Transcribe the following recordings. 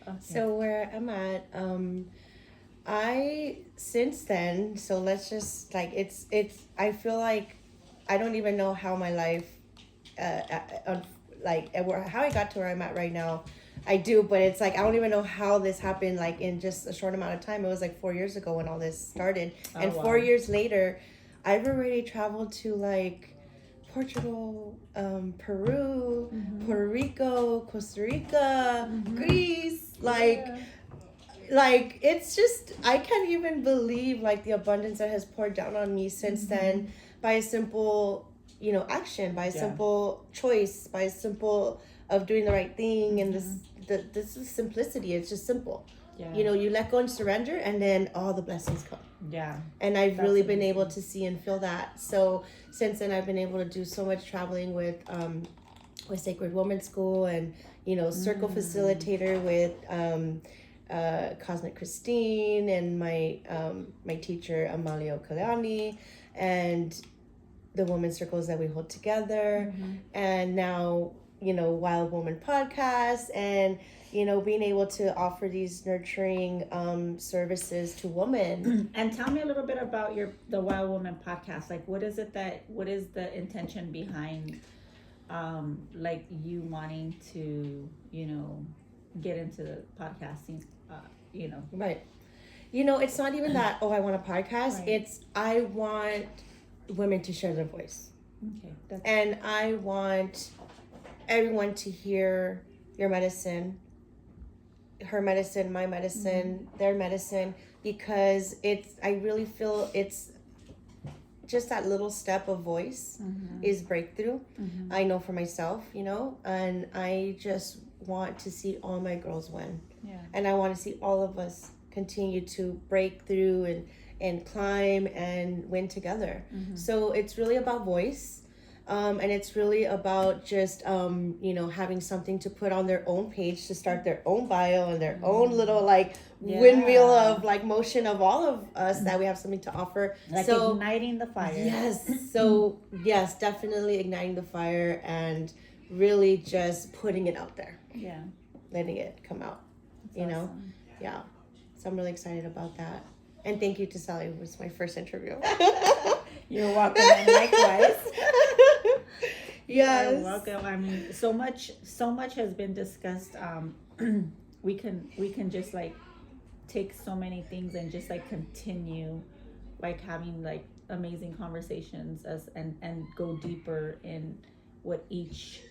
Okay. So where I'm at, since then, so let's just like, I feel like I don't even know how my life, how I got to where I'm at right now. I do, but it's like, I don't even know how this happened, like in just a short amount of time. It was like 4 years ago when all this started. Oh, And wow. 4 years later, I've already traveled to like Portugal, Peru, Puerto Rico, Costa Rica, Greece, like it's just, I can't even believe like the abundance that has poured down on me since then, by a simple, action, by a simple choice, by a simple of doing the right thing. And this is simplicity. It's just simple. Yeah. You let go and surrender, and then all the blessings come. Yeah. And I've really been able to see and feel that. So since then, I've been able to do so much traveling with Sacred Woman School, and circle facilitator with Cosmic Christine, and my teacher Amalio Kaleani, and the women's circles that we hold together, and now Wild Woman podcast, and being able to offer these nurturing services to women. And tell me a little bit about the Wild Woman podcast. Like, what is the intention behind like you wanting to get into the podcasting, Right. It's not even that, oh, I want a podcast. Right. It's, I want women to share their voice. Okay. And I want everyone to hear your medicine, her medicine, my medicine, their medicine, because I really feel it's just that little step of voice is breakthrough. I know for myself, and I just want to see all my girls win. Yeah. And I want to see all of us continue to break through and climb and win together. So it's really about voice. And it's really about just, having something to put on their own page to start their own bio and their own little windmill of motion of all of us, that we have something to offer. So igniting the fire. Yes. So yes, definitely igniting the fire and really just putting it out there. Yeah. Letting it come out. That's awesome. Yeah. So I'm really excited about that. And thank you to Sally, who was my first interview. You're welcome, and likewise. Yes. You're welcome. I mean, so much has been discussed. We can just take so many things and just continue having amazing conversations and go deeper in what each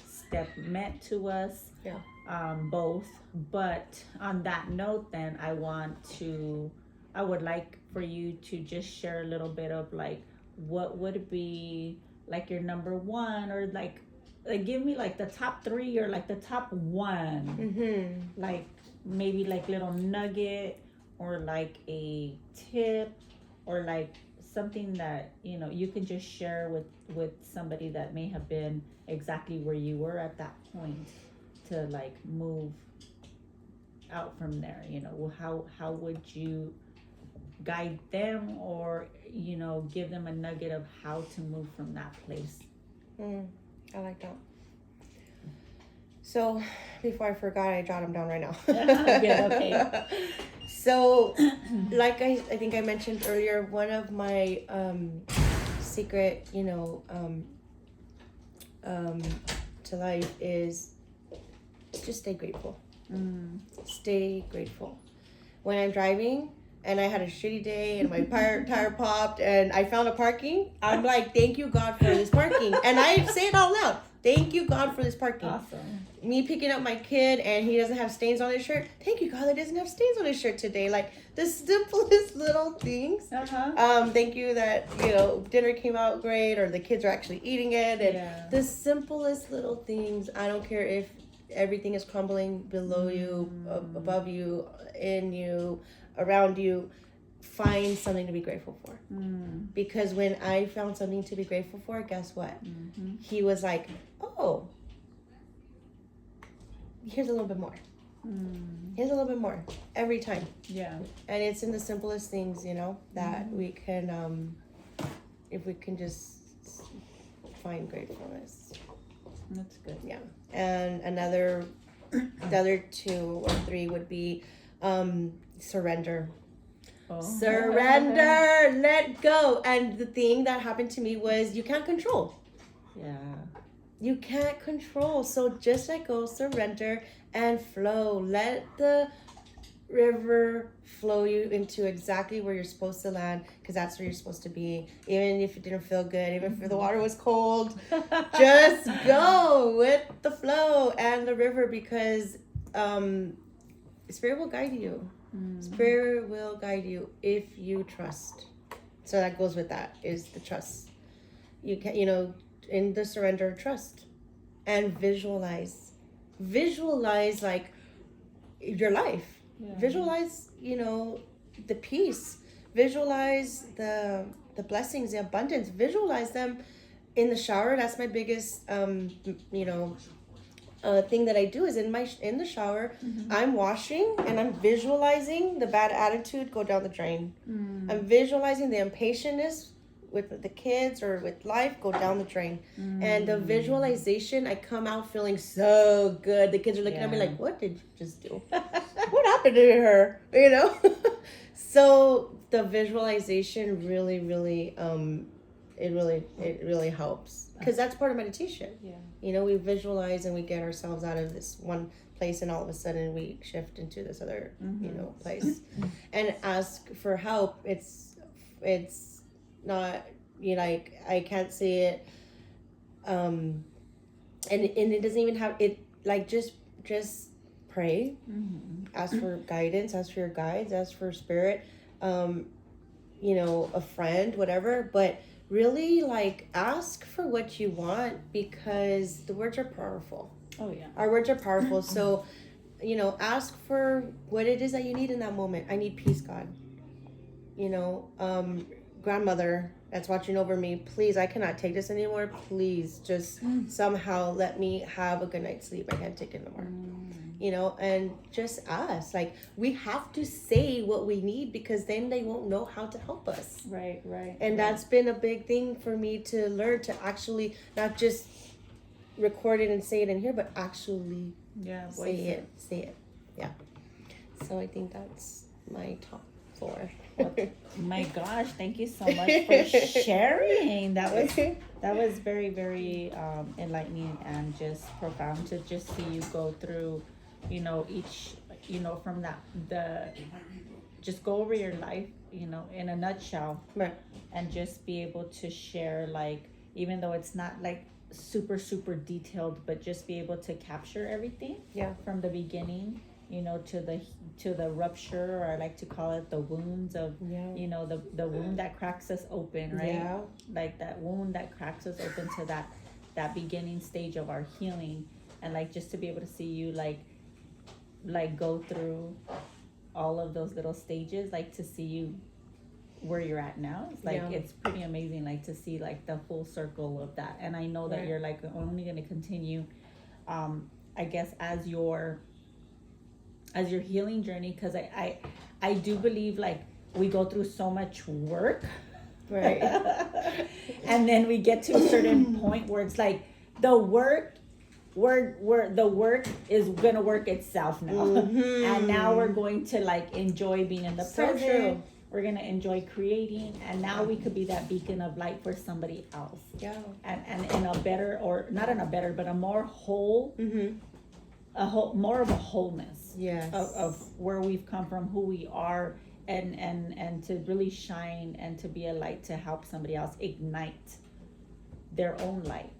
step meant to us. Yeah. Both. But on that note, then I would like for you to just share a little bit of what would be your number one, or give me the top three, or the top one, maybe little nugget, or a tip, or something that you can just share with somebody that may have been exactly where you were at that point, to move out from there. How would you guide them, or give them a nugget of how to move from that place? I like that. So before I forgot, I jot them down right now. Good, okay. So I think I mentioned earlier, one of my secret to life is just stay grateful. Stay grateful. When I'm driving and I had a shitty day and my tire popped and I found a parking, I'm like, thank you, God, for this parking. And I say it out loud. Thank you, God, for this parking. Awesome. Me picking up my kid and he doesn't have stains on his shirt. Thank you, God, that doesn't have stains on his shirt today. The simplest little things. Thank you that, dinner came out great, or the kids are actually eating it. And the simplest little things. I don't care if everything is crumbling below you, above you, in you, around you. Find something to be grateful for. Because when I found something to be grateful for, guess what? He was like, oh, here's a little bit more. Here's a little bit more every time. Yeah. And it's in the simplest things, that we can, if we can just find gratefulness. That's good. Yeah. And another the other 2 or 3 would be surrender. Oh. Surrender, let go. And the thing that happened to me was you can't control. Yeah. You can't control. So just let go, surrender, and flow. Let the river flow you into exactly where you're supposed to land, because that's where you're supposed to be. Even if it didn't feel good, even if the water was cold, just go with the flow and the river, because Spirit will guide you. Spirit will guide you if you trust. So that goes with that, is the trust. You can, in the surrender, trust and visualize like your life. Yeah. Visualize, the peace. Visualize the blessings, the abundance. Visualize them in the shower. That's my biggest thing that I do is in the shower. I'm washing and I'm visualizing the bad attitude go down the drain. I'm visualizing the impatientness with the kids or with life go down the drain. And the visualization, I come out feeling so good. The kids are looking at me like, what did you just do? What happened to her? So the visualization really it really helps, because that's part of meditation. We visualize and we get ourselves out of this one place, and all of a sudden we shift into this other place and ask for help. It's not, I can't say it, and it doesn't even have it, like just pray, ask for guidance, ask for your guides, ask for spirit, a friend, whatever, but really ask for what you want, because the words are powerful. Oh yeah, our words are powerful. So ask for what it is that you need in that moment. I need peace, God. Grandmother that's watching over me, please, I cannot take this anymore. Please just somehow let me have a good night's sleep. I can't take it anymore. And just ask. We have to say what we need, because then they won't know how to help us. Right. And that's been a big thing for me to learn, to actually not just record it and say it in here, but actually say it. Yeah. So I think that's my top 4. My gosh, thank you so much for sharing. That was very, very enlightening and just profound to just see you go through, each, from just go over your life, in a nutshell, right, and just be able to share, even though it's not super, super detailed, but just be able to capture everything from the beginning, to the rupture, or I like to call it the wounds of, the wound that cracks us open, right? Yeah. That wound that cracks us open to that beginning stage of our healing, and just to be able to see you go through all of those little stages, to see you where you're at now. It's it's pretty amazing, to see the full circle of that. And I know that you're only going to continue, I guess, as your healing journey, because I do believe we go through so much work, right? And then we get to a certain point where it's the work is gonna work itself now. And now we're going to enjoy being in the present. True. We're gonna enjoy creating, and now we could be that beacon of light for somebody else. And in a better, or not in a better, but a more whole, more of a wholeness. Yes. Of where we've come from, who we are, and to really shine and to be a light to help somebody else ignite their own light.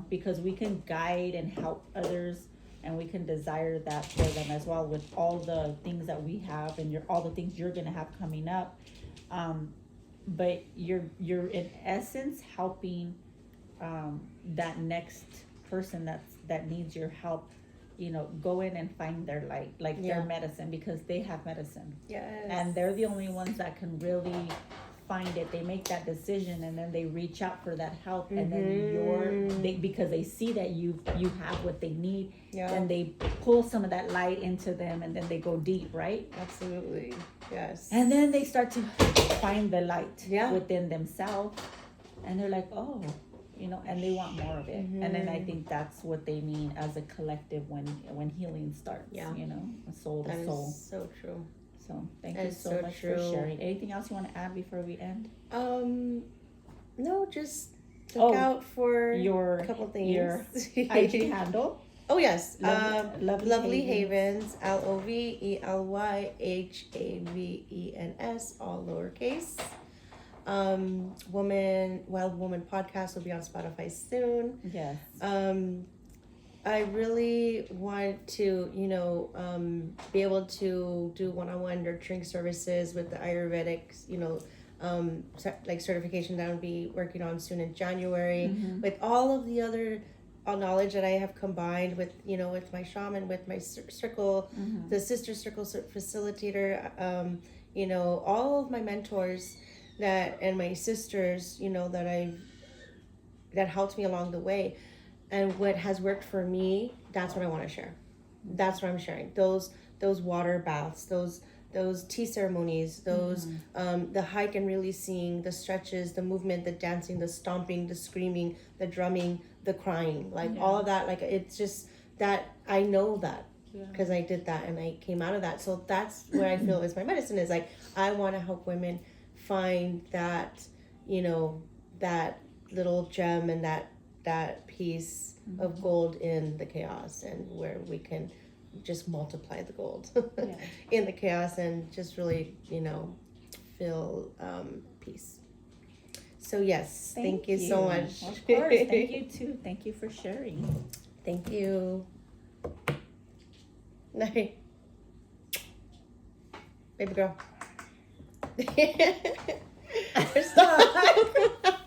Because we can guide and help others, and we can desire that for them as well, with all the things that we have and all the things you're going to have coming up. But you're in essence helping that next person that needs your help, go in and find their light, their medicine, because they have medicine. Yes. And they're the only ones that can really find it. They make that decision, and then they reach out for that help, and then because they see that you have what they need, then they pull some of that light into them, and then they go deep, right? Absolutely. Yes. And then they start to find the light within themselves, and they're like, oh, you know, and they want more of it. And then I think that's what they mean as a collective when healing starts. Yeah. You know, soul to That soul. is so true. So thank That you is so so much true. for sharing. Anything else you want to add before we end? No, just look out for your a couple things. Your IG handle. Oh yes, Lovely Havens, LOVELYHAVENS, all lowercase. Wild Woman podcast will be on Spotify soon. Yes. I really want to, you know, be able to do one-on-one nurturing services with the Ayurvedic, you know, like certification that I'll be working on soon in January. With all of the other knowledge that I have combined with, you know, with my shaman, with my circle, the sister circle facilitator, you know, all of my mentors and my sisters, you know, that helped me along the way, and what has worked for me, that's what I want to share. That's what I'm sharing. Those water baths, those tea ceremonies, the hike and releasing, the stretches, the movement, the dancing, the stomping, the screaming, the drumming, the crying, like all of that. Like, it's just that I know that because I did that and I came out of that. So that's where I feel is my medicine, is like, I want to help women find that, you know, that little gem and that piece of gold in the chaos, and where we can just multiply the gold in the chaos and just really, you know, feel peace. So yes, thank you so much. Of course, thank you too. Thank you for sharing. Thank you. Night. Baby girl. Stop.